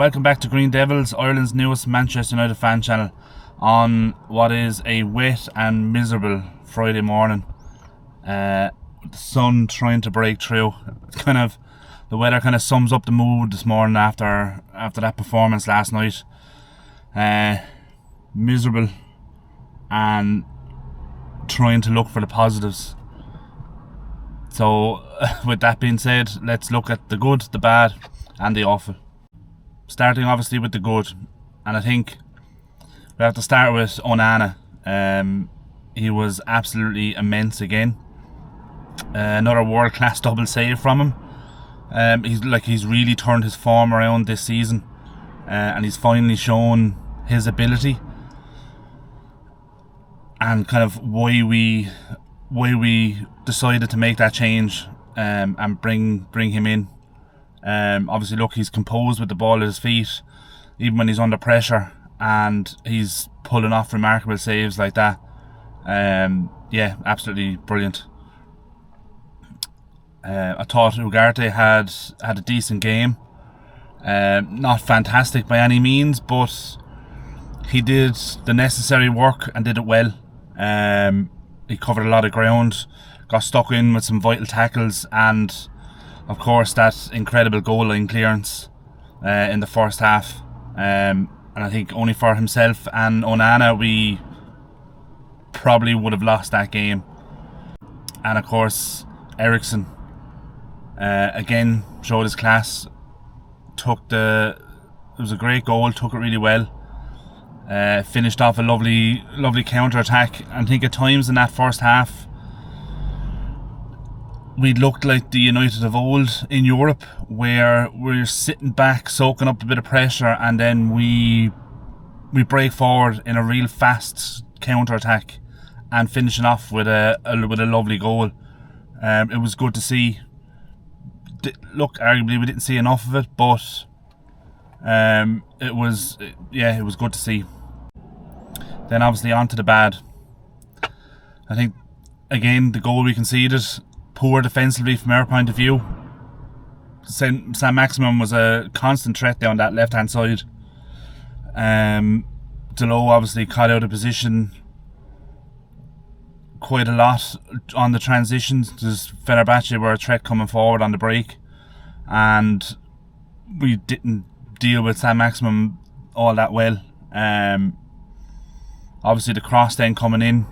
Welcome back to Green Devils, Ireland's newest Manchester United fan channel, on what is a wet and miserable Friday morning. The sun trying to break through. The weather kind of sums up the mood this morning after that performance last night. Miserable and trying to look for the positives. So with that being said, let's look at the good, the bad and the awful. Starting obviously with the good, and I think we have to start with Onana. He was absolutely immense again. Another world-class double save from him. He's really turned his form around this season, and he's finally shown his ability and kind of why we decided to make that change and bring him in. Obviously, look, he's composed with the ball at his feet, even when he's under pressure, and he's pulling off remarkable saves like that. Yeah, absolutely brilliant. I thought Ugarte had a decent game. Not fantastic by any means, but he did the necessary work and did it well. He covered a lot of ground, got stuck in with some vital tackles, and of course that incredible goal line clearance in the first half. And I think only for himself and Onana we probably would have lost that game. And of course Eriksen again showed his class. It was a great goal, took it really well. Finished off a lovely counter attack. I think at times in that first half we looked like the United of old in Europe, where we're sitting back, soaking up a bit of pressure, and then we break forward in a real fast counter attack and finishing off with a lovely goal. It was good to see. Look, arguably we didn't see enough of it, but it was good to see. Then obviously on to the bad. I think again the goal we conceded, poor defensively from our point of view. Saint-Maximin was a constant threat down that left hand side. Delo obviously caught out of position quite a lot on the transitions. There's Fenerbache were a threat coming forward on the break, and we didn't deal with Saint-Maximin all that well. Obviously the cross then coming in,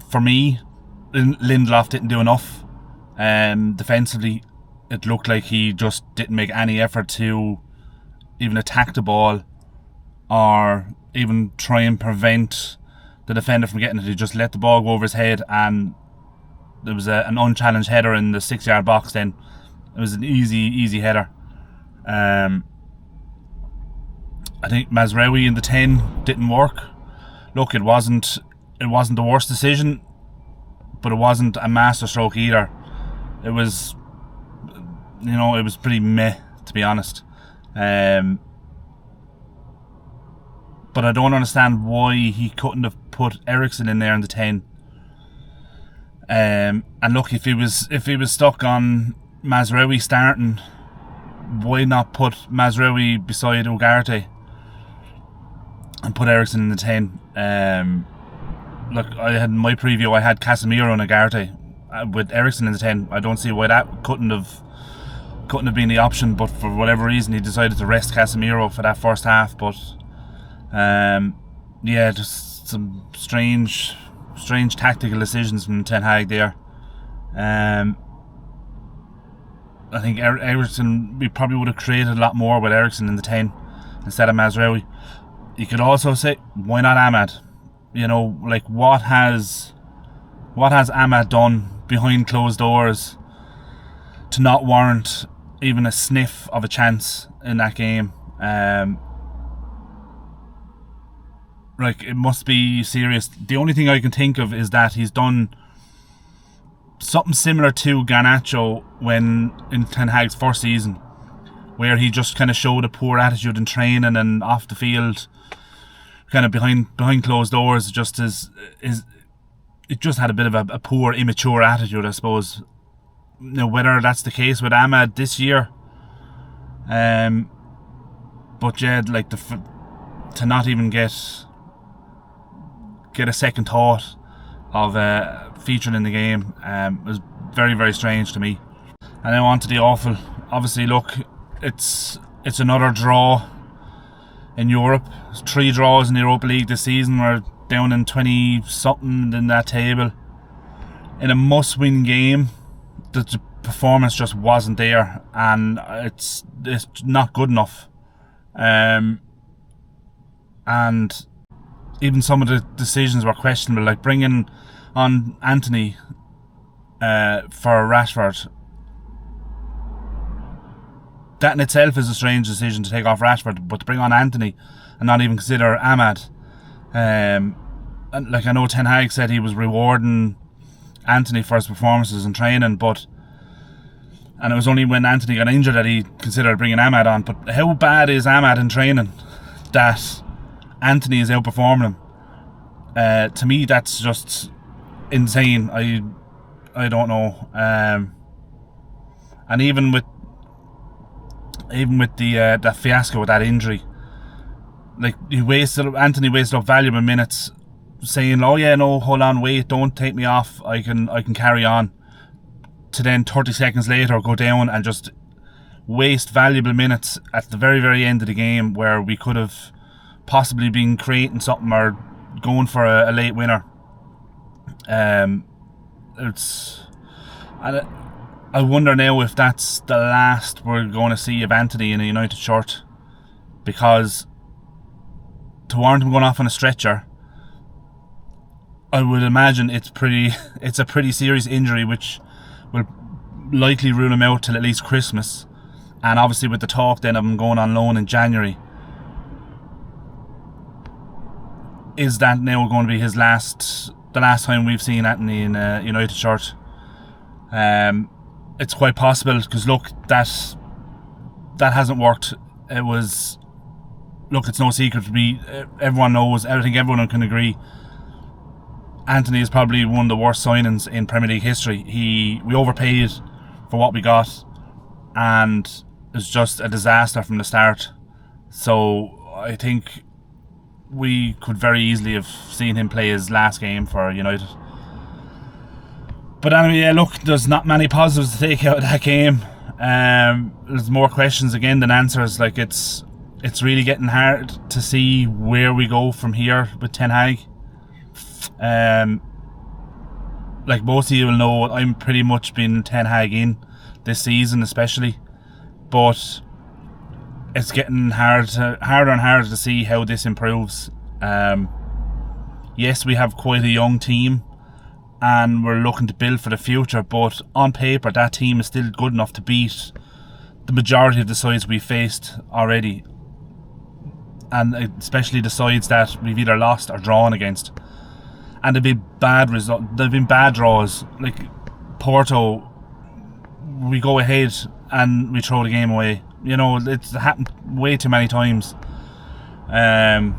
for me, Lindelof didn't do enough. Defensively, it looked like he just didn't make any effort to even attack the ball or even try and prevent the defender from getting it. He just let the ball go over his head, and there was an unchallenged header in the 6-yard box. Then it was an easy header. I think Mazraoui in the 10 didn't work. Look, it wasn't the worst decision, but it wasn't a masterstroke either. It was, it was pretty meh, to be honest. But I don't understand why he couldn't have put Eriksen in there in the 10. And look, if he was stuck on Mazraoui starting, why not put Mazraoui beside Ugarte and put Eriksen in the 10? Look, I had in my preview, I had Casemiro and Ugarte with Eriksen in the 10. I don't see why that couldn't have been the option, but for whatever reason he decided to rest Casemiro for that first half. But just some strange tactical decisions from Ten Hag there. I think Eriksen, we probably would have created a lot more with Eriksen in the 10 instead of Mazraoui. You could also say, why not Ahmad? What has Ahmad done behind closed doors to not warrant even a sniff of a chance in that game? It must be serious. The only thing I can think of is that he's done something similar to Garnacho when in Ten Hag's first season, where he just kind of showed a poor attitude in training and off the field, kind of behind closed doors, it just had a bit of a poor, immature attitude, I suppose. Whether that's the case with Ahmad this year, But yeah, like to not even get a second thought of featuring in the game was very, very strange to me. And now on to the awful. Obviously, look, it's another draw in Europe. There's 3 draws in the Europa League this season. We're down in 20-something in that table. In a must-win game, the performance just wasn't there, and it's not good enough. And even some of the decisions were questionable, like bringing on Anthony for Rashford. That in itself is a strange decision, to take off Rashford, but to bring on Anthony and not even consider Ahmad. And like, I know Ten Hag said he was rewarding Anthony for his performances in training, and it was only when Anthony got injured that he considered bringing Ahmad on. But how bad is Ahmad in training that Anthony is outperforming him? To me, that's just insane. I don't know. And even with the that fiasco with that injury, like, Anthony wasted up valuable minutes saying, "Oh yeah, no, hold on, wait, don't take me off. I can carry on." To then 30 seconds later go down and just waste valuable minutes at the very, very end of the game, where we could have possibly been creating something or going for a late winner. I wonder now if that's the last we're going to see of Anthony in a United shirt, because to warrant him going off on a stretcher, I would imagine it's a pretty serious injury, which will likely rule him out till at least Christmas. And obviously with the talk then of him going on loan in January, is that now going to be the last time we've seen Anthony in a United shirt? It's quite possible, because look, that hasn't worked. It's no secret to me. Everyone knows. I think everyone can agree. Anthony is probably one of the worst signings in Premier League history. We overpaid for what we got, and it's just a disaster from the start. So I think we could very easily have seen him play his last game for United. But anyway, yeah, look, there's not many positives to take out of that game. There's more questions again than answers. Like, it's really getting hard to see where we go from here with Ten Hag. Like most of you will know, I'm pretty much been Ten Hag in this season, especially. But it's getting harder and harder to see how this improves. Yes, we have quite a young team, and we're looking to build for the future, but on paper that team is still good enough to beat the majority of the sides we faced already, and especially the sides that we've either lost or drawn against. And they've been bad draws. Like Porto, we go ahead and we throw the game away. It's happened way too many times. And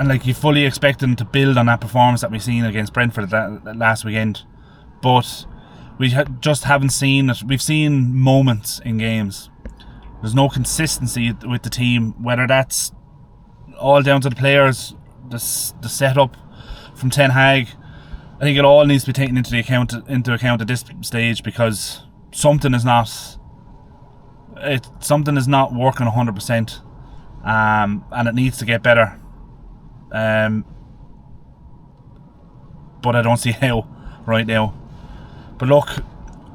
like, you fully expect them to build on that performance that we seen against Brentford that last weekend, but we just haven't seen it. We've seen moments in games. There's no consistency with the team, whether that's all down to the players, the setup from Ten Hag. I think it all needs to be taken into account at this stage, because something is not working 100%, and it needs to get better. But I don't see how right now. But look,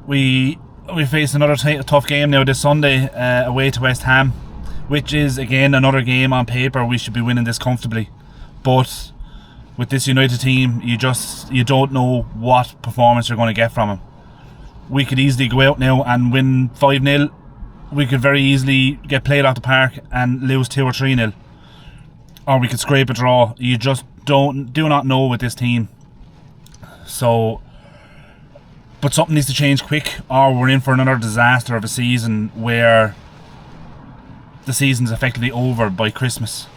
we face another tough game now this Sunday, away to West Ham, which is again another game on paper we should be winning this comfortably. But with this United team, you don't know what performance you're going to get from them. We could easily go out now and win 5-0. We could very easily get played off the park and lose 2 or 3-0. Or we could scrape a draw. You just do not know with this team. So, but something needs to change quick, or we're in for another disaster of a season where the season's effectively over by Christmas.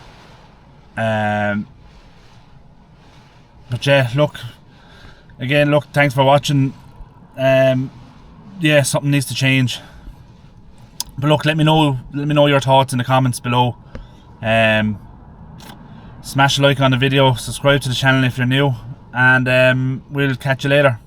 But yeah, look, thanks for watching. Yeah, something needs to change. But look, let me know your thoughts in the comments below. Smash a like on the video, subscribe to the channel if you're new, and we'll catch you later.